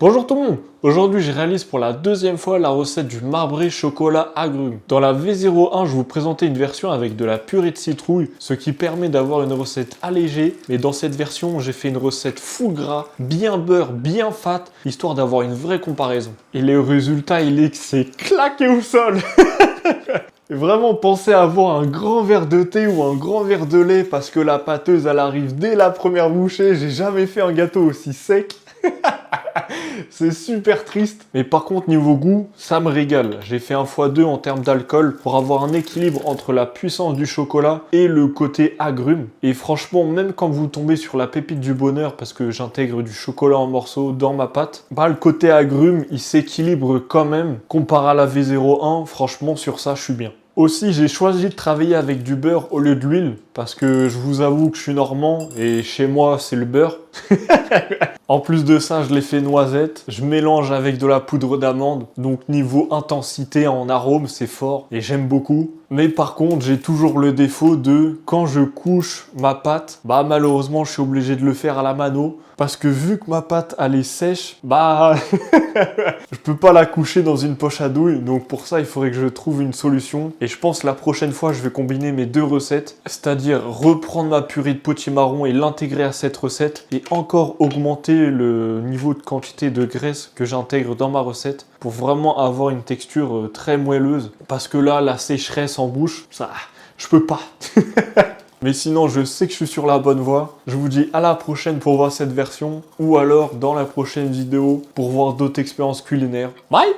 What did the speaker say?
Bonjour tout le monde. Aujourd'hui je réalise pour la deuxième fois la recette du marbré chocolat agrumes. Dans la V01 je vous présentais une version avec de la purée de citrouille, ce qui permet d'avoir une recette allégée, mais dans cette version j'ai fait une recette full gras, bien beurre, bien fat, histoire d'avoir une vraie comparaison. Et le résultat il est que c'est claqué au sol. Vraiment, pensez à avoir un grand verre de thé ou un grand verre de lait parce que la pâteuse, elle arrive dès la première bouchée. J'ai jamais fait un gâteau aussi sec. C'est super triste. Mais par contre, niveau goût, ça me régale. J'ai fait 1x2 en termes d'alcool pour avoir un équilibre entre la puissance du chocolat et le côté agrume. Et franchement, même quand vous tombez sur la pépite du bonheur, parce que j'intègre du chocolat en morceaux dans ma pâte, bah le côté agrume, il s'équilibre quand même. Comparé à la V01, franchement, sur ça, je suis bien. Aussi, j'ai choisi de travailler avec du beurre au lieu de l'huile, parce que je vous avoue que je suis normand, et chez moi, c'est le beurre. En plus de ça, je l'ai fait noisette. Je mélange avec de la poudre d'amande. Donc niveau intensité en arôme, c'est fort. Et j'aime beaucoup. Mais par contre, j'ai toujours le défaut de, quand je couche ma pâte, bah malheureusement, je suis obligé de le faire à la mano. Parce que vu que ma pâte, elle est sèche, bah je peux pas la coucher dans une poche à douille. Donc pour ça, il faudrait que je trouve une solution. Et je pense la prochaine fois, je vais combiner mes deux recettes. C'est-à-dire reprendre ma purée de potimarron et l'intégrer à cette recette. Et encore augmenter le niveau de quantité de graisse que j'intègre dans ma recette pour vraiment avoir une texture très moelleuse. Parce que là, la sécheresse en bouche, ça, je peux pas. Mais sinon, je sais que je suis sur la bonne voie. Je vous dis à la prochaine pour voir cette version ou alors dans la prochaine vidéo pour voir d'autres expériences culinaires. Bye.